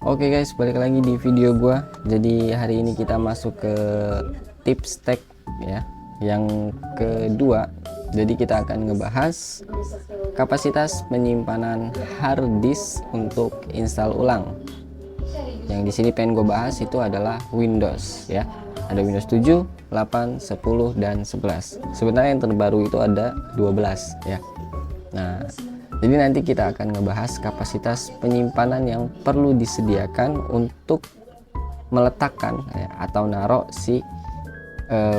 Oke guys, balik lagi di video gua. Jadi hari ini kita masuk ke tips tech ya, yang kedua. Jadi kita akan ngebahas kapasitas penyimpanan hard disk untuk install ulang. Yang di sini pengen gue bahas itu adalah Windows ya. Ada Windows 7, 8, 10 dan 11. Sebenarnya yang terbaru itu ada 12 ya. Nah, jadi nanti kita akan ngebahas kapasitas penyimpanan yang perlu disediakan untuk meletakkan ya, atau naruh si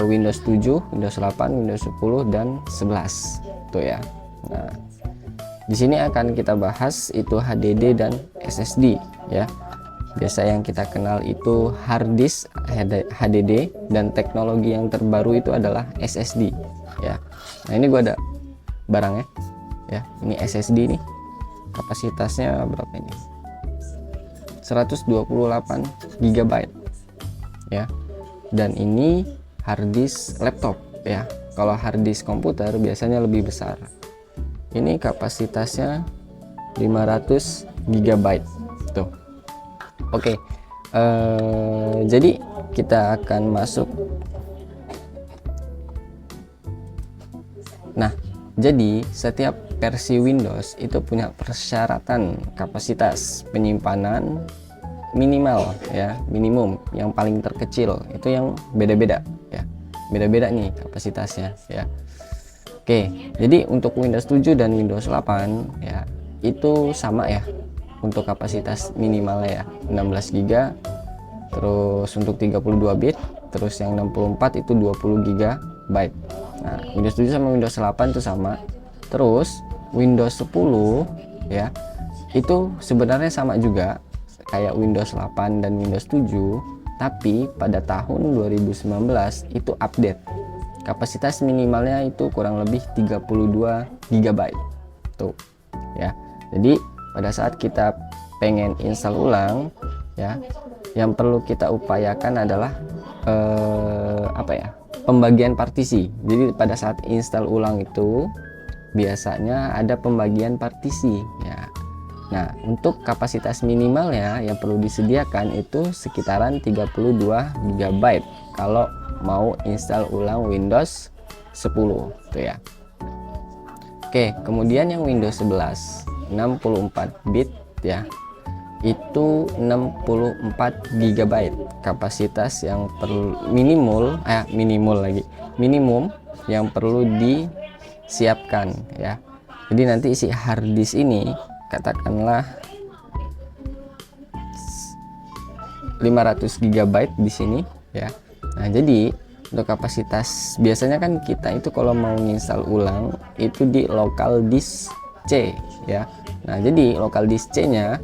Windows 7, Windows 8, Windows 10 dan 11 tuh ya. Nah, di sini akan kita bahas itu HDD dan SSD ya. Biasa yang kita kenal itu hard disk, HDD, dan teknologi yang terbaru itu adalah SSD ya. Nah, ini gua ada barangnya ya. Ini SSD nih. Kapasitasnya berapa ini? 128 GB ya. Dan ini hard disk laptop ya. Kalau hard disk komputer biasanya lebih besar. Ini kapasitasnya 500 GB tuh. Oke, jadi kita akan masuk. Nah, jadi setiap versi Windows itu punya persyaratan kapasitas penyimpanan minimal ya, minimum yang paling terkecil itu yang beda-beda ya. Beda-beda nih kapasitasnya ya. Oke, jadi untuk Windows 7 dan Windows 8 ya itu sama ya. Untuk kapasitas minimalnya ya 16 GB, terus untuk 32 bit, terus yang 64 itu 20 GB. Nah, Windows 7 sama Windows 8 itu sama. Terus Windows 10 ya itu sebenarnya sama juga kayak Windows 8 dan Windows 7, tapi pada tahun 2019 itu update. Kapasitas minimalnya itu kurang lebih 32 GB tuh ya. Jadi pada saat kita pengen install ulang ya, yang perlu kita upayakan adalah pembagian partisi. Jadi pada saat install ulang itu biasanya ada pembagian partisi ya. Nah, untuk kapasitas minimalnya yang perlu disediakan itu sekitaran 32 GB kalau mau install ulang Windows 10 tuh ya. Oke, kemudian yang Windows 11 64 bit ya, itu 64 GB kapasitas yang perlu minimum yang perlu disiapkan ya. Jadi nanti isi hard disk ini katakanlah 500 GB di sini ya. Nah, jadi untuk kapasitas biasanya kan kita itu kalau mau install ulang itu di local disk C ya. Nah, jadi local disk C-nya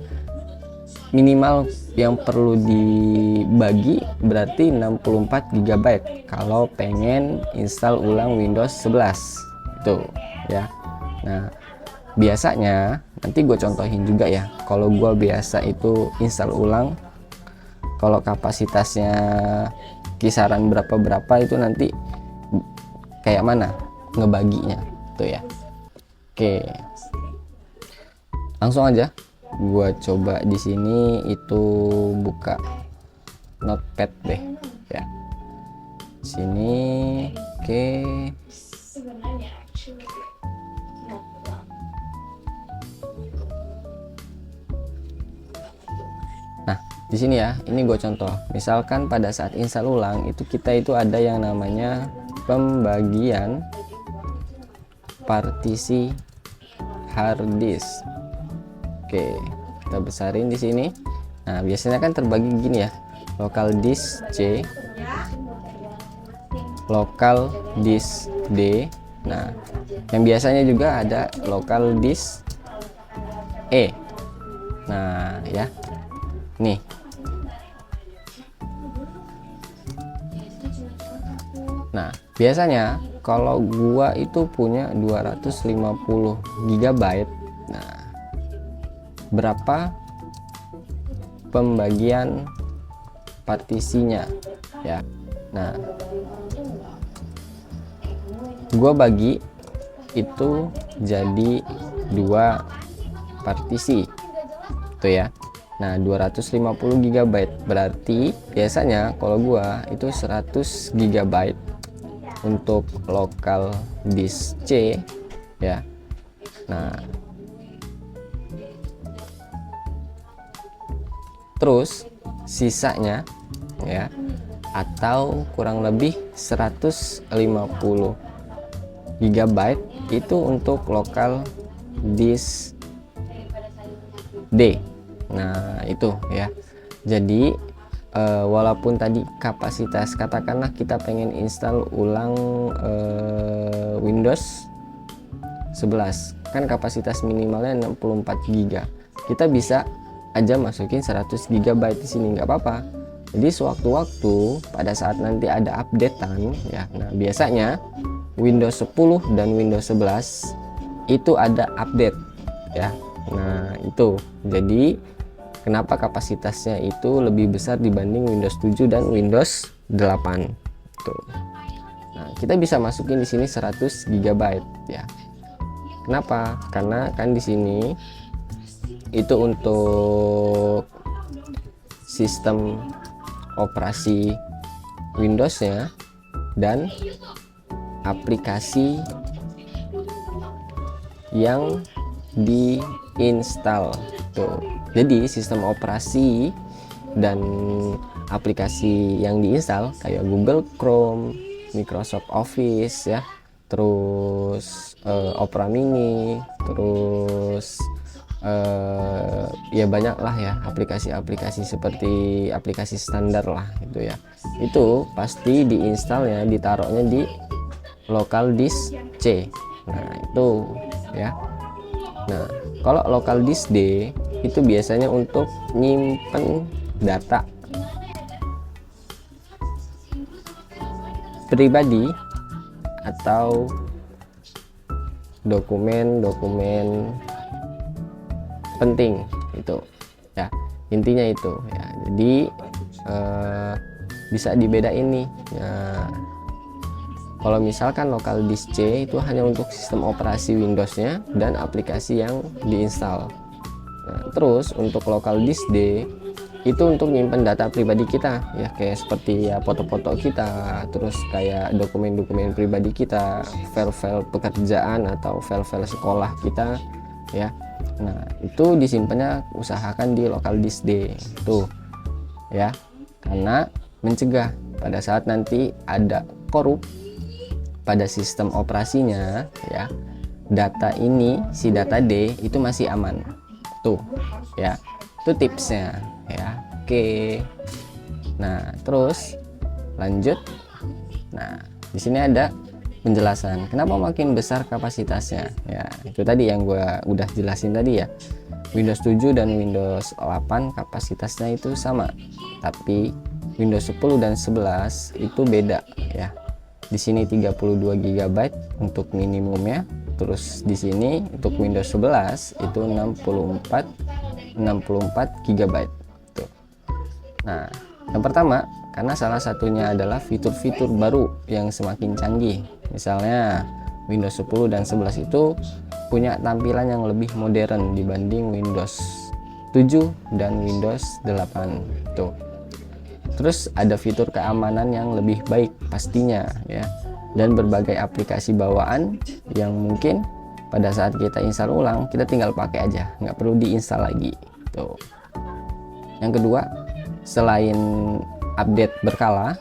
minimal yang perlu dibagi berarti 64 GB kalau pengen install ulang Windows 11 itu ya. Nah, biasanya nanti gue contohin juga ya. Kalau gue biasa itu install ulang, kalau kapasitasnya kisaran berapa itu nanti kayak mana ngebaginya tuh ya. Oke, langsung aja gua coba di sini itu buka notepad deh ya. Sini oke. Nah, di sini ya, ini gue contoh. Misalkan pada saat install ulang itu kita itu ada yang namanya pembagian partisi hard disk. Oke, kita besarin di sini. Nah, biasanya kan terbagi gini ya. Local disk C, local disk D. Nah, yang biasanya juga ada local disk E. Nah, ya. Nih. Nah, biasanya kalau gua itu punya 250 GB. Nah, berapa pembagian partisinya ya. Nah, gua bagi itu jadi 2 partisi tuh ya. Nah 250 GB berarti biasanya kalau gua itu 100 GB untuk lokal disk C ya. Nah terus sisanya ya, atau kurang lebih 150 GB itu untuk lokal disk D. Nah itu ya, jadi walaupun tadi kapasitas, katakanlah kita pengen install ulang Windows 11 kan kapasitas minimalnya 64 GB, kita bisa aja masukin 100 GB di sini, nggak apa-apa. Jadi sewaktu-waktu pada saat nanti ada updatean ya, nah biasanya Windows 10 dan Windows 11 itu ada update ya. Nah itu jadi kenapa kapasitasnya itu lebih besar dibanding Windows 7 dan Windows 8 tuh. Nah kita bisa masukin di sini 100 GB ya. Kenapa? Karena kan di sini itu untuk sistem operasi Windows-nya dan aplikasi yang diinstal tuh. Jadi sistem operasi dan aplikasi yang diinstal kayak Google Chrome, Microsoft Office ya, terus Opera Mini, terus ya banyak lah ya aplikasi-aplikasi seperti aplikasi standar lah itu ya, itu pasti diinstalnya ditaruhnya di local disk C. Nah itu ya. Nah kalau local disk D itu biasanya untuk nyimpen data pribadi atau dokumen-dokumen penting itu ya, intinya itu ya. Jadi bisa dibedain nih ya, kalau misalkan local disk C itu hanya untuk sistem operasi Windows-nya dan aplikasi yang diinstal. Nah, terus untuk local disk D itu untuk nyimpen data pribadi kita ya, kayak seperti ya foto-foto kita, terus kayak dokumen-dokumen pribadi kita, file-file pekerjaan atau file-file sekolah kita ya. Nah itu disimpannya usahakan di local disk D tuh ya, karena mencegah pada saat nanti ada korup pada sistem operasinya ya, data ini, si data D itu masih aman tuh ya. Itu tipsnya ya. Oke, nah terus lanjut. Nah di sini ada penjelasan kenapa makin besar kapasitasnya ya, itu tadi yang gua udah jelasin tadi ya. Windows 7 dan Windows 8 kapasitasnya itu sama, tapi Windows 10 dan 11 itu beda ya. Di sini 32 GB untuk minimumnya, terus di sini untuk Windows 11 itu 64 GB tuh. Nah yang pertama karena salah satunya adalah fitur-fitur baru yang semakin canggih. Misalnya Windows 10 dan 11 itu punya tampilan yang lebih modern dibanding Windows 7 dan Windows 8 tuh. Terus ada fitur keamanan yang lebih baik pastinya ya, dan berbagai aplikasi bawaan yang mungkin pada saat kita install ulang kita tinggal pakai aja, nggak perlu diinstal lagi tuh. Yang kedua, selain update berkala,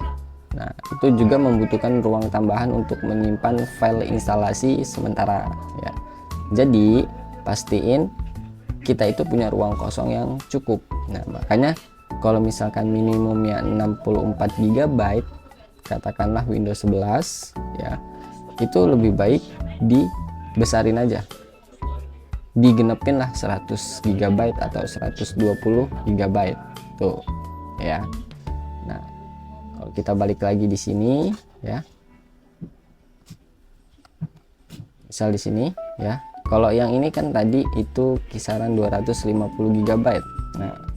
nah itu juga membutuhkan ruang tambahan untuk menyimpan file instalasi sementara ya. Jadi pastiin kita itu punya ruang kosong yang cukup. Nah makanya kalau misalkan minimumnya 64 GB katakanlah Windows 11 ya, itu lebih baik dibesarin aja, digenepin lah 100 GB atau 120 GB tuh ya. Nah kalau kita balik lagi di sini ya, misal di sini ya, kalau yang ini kan tadi itu kisaran 250 GB. Nah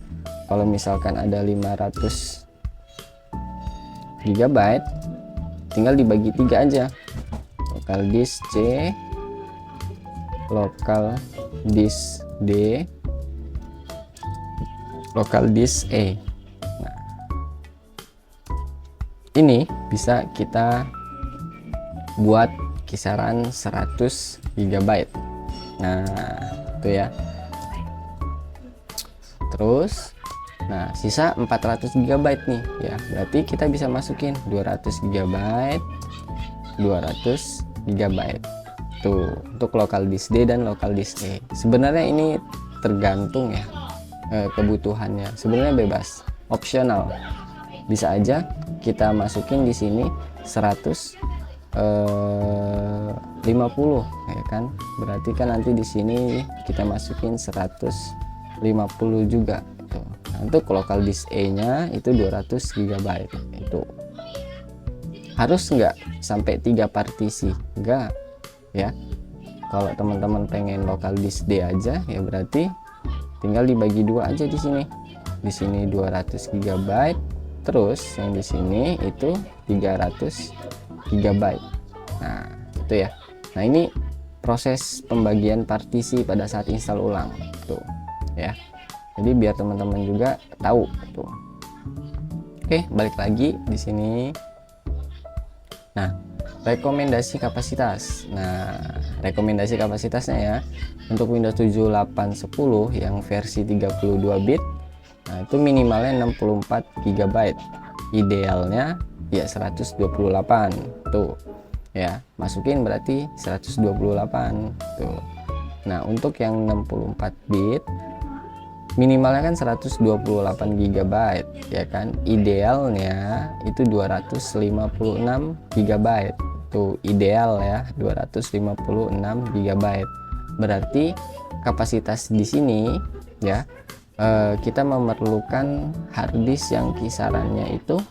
kalau misalkan ada 500 GB tinggal dibagi 3 aja, local disk C, local disk D, local disk E. Nah, ini bisa kita buat kisaran 100 GB. Nah, itu ya. Terus nah, sisa 400 GB nih ya. Berarti kita bisa masukin 200 GB, 200 GB. Tuh, untuk local disk D dan local disk E. Sebenarnya ini tergantung ya kebutuhannya. Sebenarnya bebas, opsional. Bisa aja kita masukin di sini 150 ya kan. Berarti kan nanti di sini kita masukin 150 juga. Tuh. Nah, untuk local disk E-nya itu 200 GB. Itu harus nggak sampai 3 partisi? Enggak ya. Kalau teman-teman pengen local disk D aja ya berarti tinggal dibagi 2 aja di sini. Di sini 200 GB, terus yang di sini itu 300 GB. Nah, itu ya. Nah, ini proses pembagian partisi pada saat install ulang tuh ya. Jadi biar teman-teman juga tahu tuh. Oke, balik lagi di sini. Nah, rekomendasi kapasitas. Nah, rekomendasi kapasitasnya ya untuk Windows 7, 8, 10 yang versi 32 bit. Nah, itu minimalnya 64 GB. Idealnya ya 128 tuh. Ya, masukin berarti 128 tuh. Nah, untuk yang 64 bit minimalnya kan 128 GB ya kan. Idealnya itu 256 GB. Tuh ideal ya, 256 GB. Berarti kapasitas di sini ya kita memerlukan harddisk yang kisarannya itu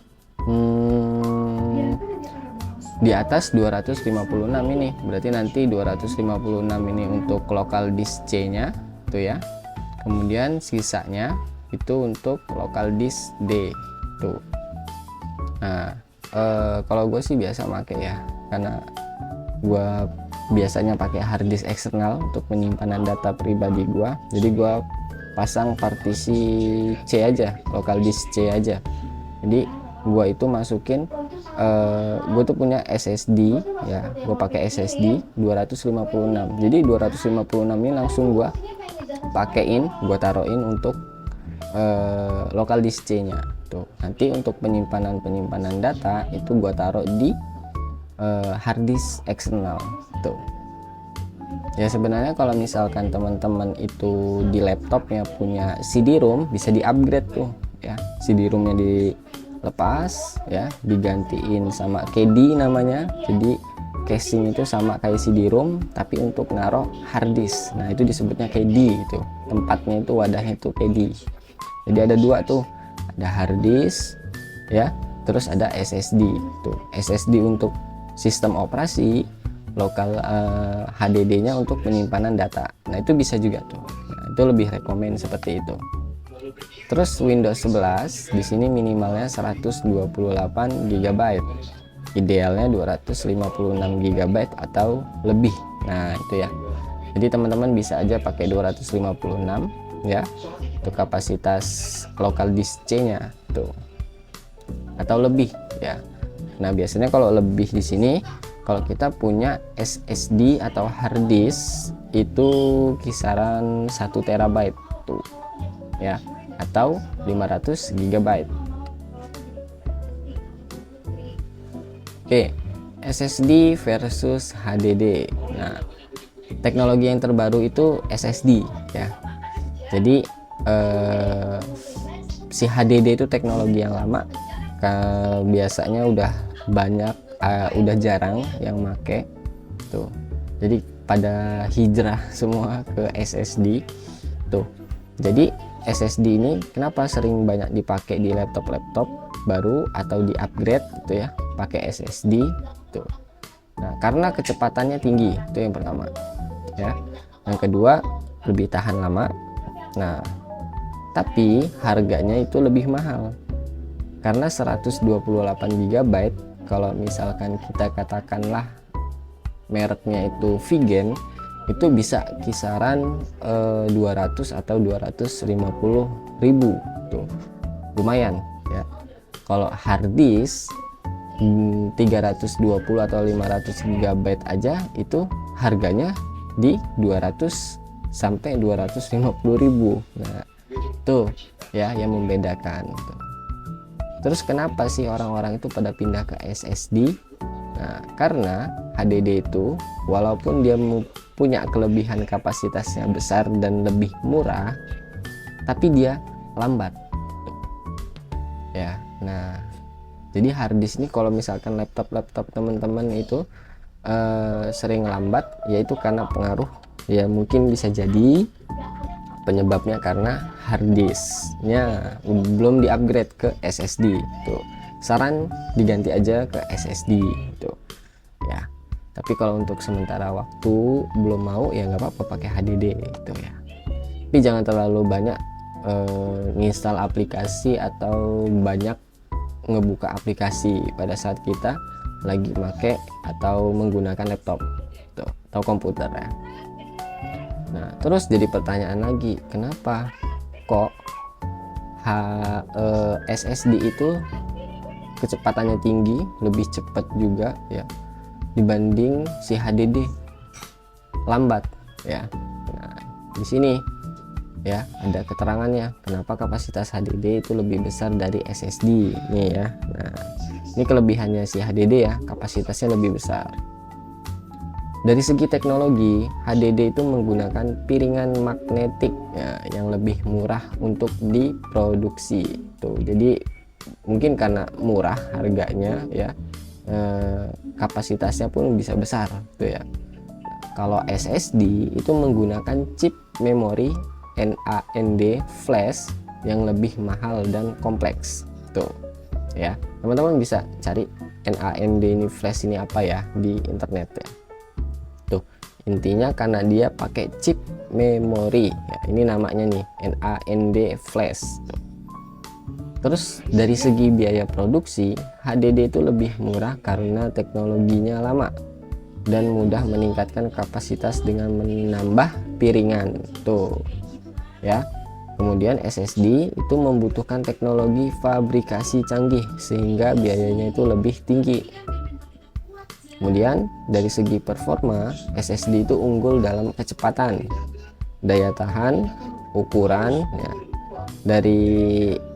di atas 256 ini. Berarti nanti 256 ini untuk local disk C-nya tuh ya. Kemudian sisanya itu untuk local disk D tuh. Nah, kalau gue sih biasa pakai ya, karena gue biasanya pakai hard disk eksternal untuk penyimpanan data pribadi gue. Jadi gue pasang partisi C aja, local disk C aja. Jadi gue itu masukin, gue tuh punya SSD ya, gue pakai SSD 256. Jadi 256 ini langsung gue pakein, gue taruhin untuk local disk C-nya tuh. Nanti untuk penyimpanan data itu gue taruh di hard disk eksternal tuh. Ya sebenarnya kalau misalkan teman-teman itu di laptopnya punya CD-ROM, bisa di-upgrade tuh ya. CD-ROM-nya dilepas ya, digantiin sama KD namanya. Jadi casing itu sama kayak CD-ROM tapi untuk naruh hard disk. Nah, itu disebutnya KD itu. Tempatnya itu, wadahnya itu KD. Jadi ada 2 tuh. Ada hard disk ya, terus ada SSD tuh. SSD untuk sistem operasi, lokal HDD-nya untuk penyimpanan data. Nah, itu bisa juga tuh. Nah, itu lebih rekomen seperti itu. Terus Windows 11 di sini minimalnya 128 GB. Idealnya 256 GB atau lebih. Nah, itu ya. Jadi teman-teman bisa aja pakai 256 ya. Untuk kapasitas local disk C-nya tuh. Atau lebih ya. Nah, biasanya kalau lebih di sini, kalau kita punya SSD atau hard disk itu kisaran 1 TB tuh ya, atau 500 GB. Oke, SSD versus HDD. Nah, teknologi yang terbaru itu SSD ya. Jadi si HDD itu teknologi yang lama. Biasanya udah banyak, udah jarang yang make tuh. Jadi pada hijrah semua ke SSD tuh. Jadi SSD ini kenapa sering banyak dipakai di laptop baru atau di upgrade gitu ya, pakai SSD tuh. Nah, karena kecepatannya tinggi, itu yang pertama ya. Yang kedua, lebih tahan lama. Nah, tapi harganya itu lebih mahal. Karena 128 GB, kalau misalkan kita katakanlah mereknya itu Vigen, itu bisa kisaran 200 atau 250.000 tuh, lumayan ya. Kalau hard disk 320 atau 500 GB aja itu harganya di 200 sampai 250.000. Nah tuh ya yang membedakan tuh. Terus kenapa sih orang-orang itu pada pindah ke SSD? Nah, karena HDD itu walaupun dia punya kelebihan kapasitasnya besar dan lebih murah, tapi dia lambat. Ya, nah, jadi hard disk ini kalau misalkan laptop teman-teman itu sering lambat, yaitu karena pengaruh, ya mungkin bisa jadi penyebabnya karena hard disknya belum di-upgrade ke SSD. Tuh, saran diganti aja ke SSD tuh ya. Tapi kalau untuk sementara waktu belum mau, ya nggak apa-apa pakai HDD gitu ya. Tapi jangan terlalu banyak nginstal aplikasi atau banyak ngebuka aplikasi pada saat kita lagi make atau menggunakan laptop tuh, atau komputer ya. Nah terus jadi pertanyaan lagi, kenapa kok SSD itu kecepatannya tinggi, lebih cepat juga ya dibanding si HDD lambat ya. Nah di sini ya ada keterangannya kenapa kapasitas HDD itu lebih besar dari SSD nih ya. Nah ini kelebihannya si HDD ya, kapasitasnya lebih besar. Dari segi teknologi, HDD itu menggunakan piringan magnetik ya, yang lebih murah untuk diproduksi tuh. Jadi mungkin karena murah harganya ya, kapasitasnya pun bisa besar tuh ya. Kalau SSD itu menggunakan chip memori NAND flash yang lebih mahal dan kompleks tuh ya. Teman-teman bisa cari NAND ini flash ini apa ya di internet ya. Tuh intinya karena dia pakai chip memori ya, ini namanya nih NAND flash tuh. Terus dari segi biaya produksi, HDD itu lebih murah karena teknologinya lama dan mudah meningkatkan kapasitas dengan menambah piringan tuh ya. Kemudian SSD itu membutuhkan teknologi fabrikasi canggih sehingga biayanya itu lebih tinggi. Kemudian dari segi performa, SSD itu unggul dalam kecepatan, daya tahan, ukuran ya, dari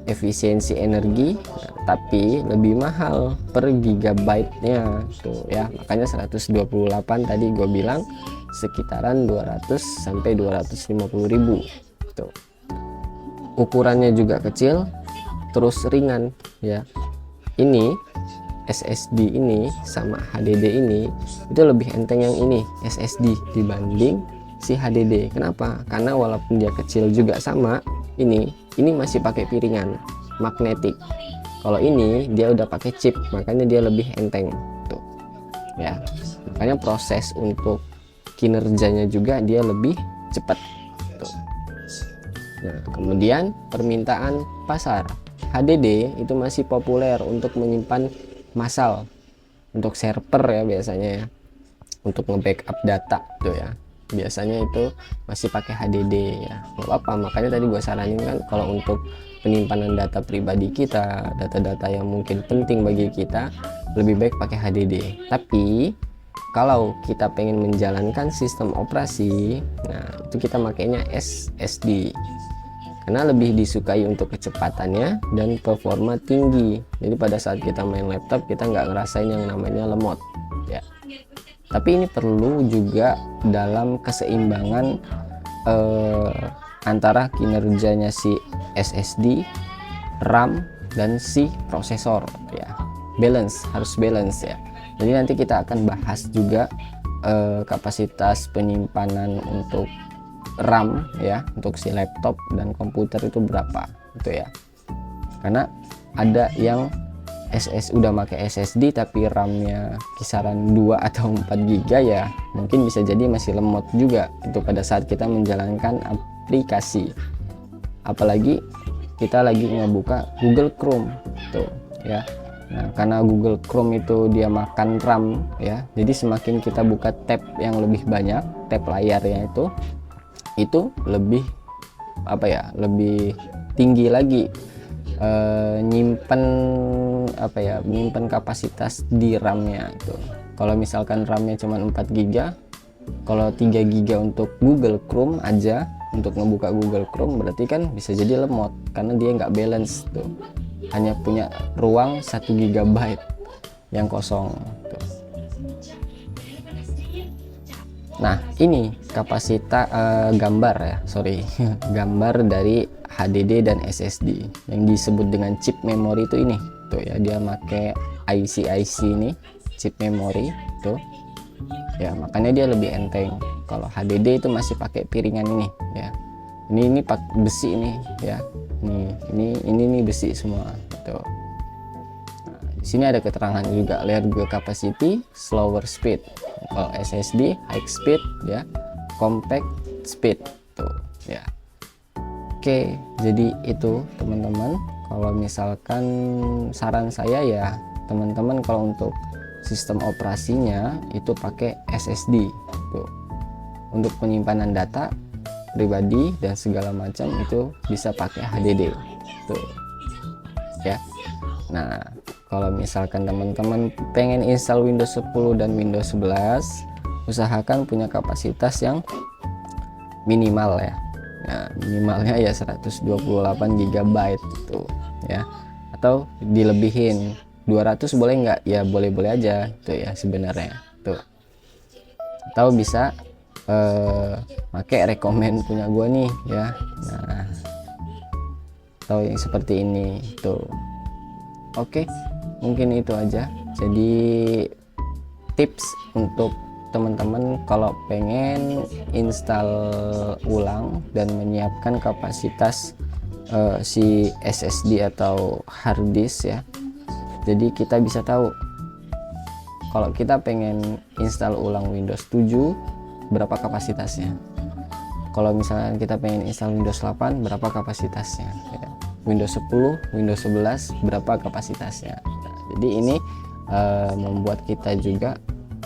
efisiensi energi, tapi lebih mahal per gigabyte-nya tuh ya. Makanya 128 tadi gue bilang sekitaran 200 sampai 250.000 tuh. Ukurannya juga kecil, terus ringan ya. Ini SSD ini sama HDD ini itu lebih enteng yang ini SSD dibanding si HDD. Kenapa? Karena walaupun dia kecil juga sama, ini masih pakai piringan magnetik. Kalau ini dia udah pakai chip, makanya dia lebih enteng tuh ya. Makanya proses untuk kinerjanya juga dia lebih cepat tuh. Nah kemudian permintaan pasar, HDD itu masih populer untuk menyimpan massal, untuk server ya biasanya ya, untuk nge-backup data tuh ya, biasanya itu masih pakai HDD ya. Nggak apa-apa, makanya tadi gue saranin kan kalau untuk penyimpanan data pribadi kita, data-data yang mungkin penting bagi kita, lebih baik pakai HDD. Tapi kalau kita pengen menjalankan sistem operasi, nah itu kita makainya SSD karena lebih disukai untuk kecepatannya dan performa tinggi. Jadi pada saat kita main laptop kita nggak ngerasain yang namanya lemot ya. Tapi ini perlu juga dalam keseimbangan antara kinerjanya si SSD, RAM dan si prosesor ya. Harus balance ya. Jadi nanti kita akan bahas juga kapasitas penyimpanan untuk RAM ya, untuk si laptop dan komputer itu berapa gitu ya. Karena ada yang udah pakai SSD tapi RAM-nya kisaran 2 atau 4 GB ya, mungkin bisa jadi masih lemot juga itu pada saat kita menjalankan aplikasi. Apalagi kita lagi ngebuka Google Chrome tuh ya. Nah, karena Google Chrome itu dia makan RAM ya, jadi semakin kita buka tab yang lebih banyak, tab layarnya itu lebih apa ya, lebih tinggi lagi nyimpen kapasitas di RAM-nya itu. Kalau misalkan RAM-nya cuma 4 GB, kalau 3 GB untuk Google Chrome aja, untuk ngebuka Google Chrome, berarti kan bisa jadi lemot karena dia nggak balance tuh, hanya punya ruang 1 GB yang kosong tuh. Nah, ini kapasitas gambar ya, sorry gambar dari HDD dan SSD yang disebut dengan chip memori itu ini tuh ya, dia pakai IC ini chip memori tuh ya, makanya dia lebih enteng. Kalau HDD itu masih pakai piringan ini ya, ini pakai besi ini ya, ini besi semua gitu. Nah, di sini ada keterangan juga, lihat gue capacity, slower speed. Kalau SSD high speed ya, compact speed tuh ya. Oke, jadi itu teman-teman. Kalau misalkan saran saya ya, teman-teman kalau untuk sistem operasinya itu pakai SSD tuh. Untuk penyimpanan data pribadi dan segala macam itu bisa pakai HDD tuh ya. Nah, kalau misalkan teman-teman pengen install Windows 10 dan Windows 11, usahakan punya kapasitas yang minimal ya. Nah, minimalnya ya 128 GB tuh ya, atau dilebihin 200 boleh nggak ya, boleh-boleh aja tuh ya sebenarnya tuh. Atau bisa pakai rekomend punya gua nih ya. Nah, atau yang seperti ini tuh. Oke, mungkin itu aja. Jadi tips untuk teman-teman kalau pengen install ulang dan menyiapkan kapasitas si SSD atau hard disk ya. Jadi kita bisa tahu kalau kita pengen install ulang Windows 7 berapa kapasitasnya. Kalau misalnya kita pengen install Windows 8 berapa kapasitasnya ya. Windows 10, Windows 11 berapa kapasitasnya. Nah, jadi ini membuat kita juga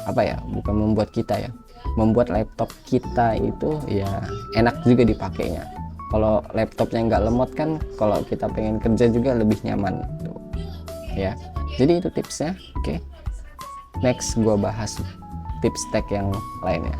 apa ya, bukan membuat kita ya, membuat laptop kita itu ya enak juga dipakainya. Kalau laptopnya nggak lemot kan, kalau kita pengen kerja juga lebih nyaman tuh ya. Jadi itu tipsnya. Oke, next gua bahas tips tech yang lainnya.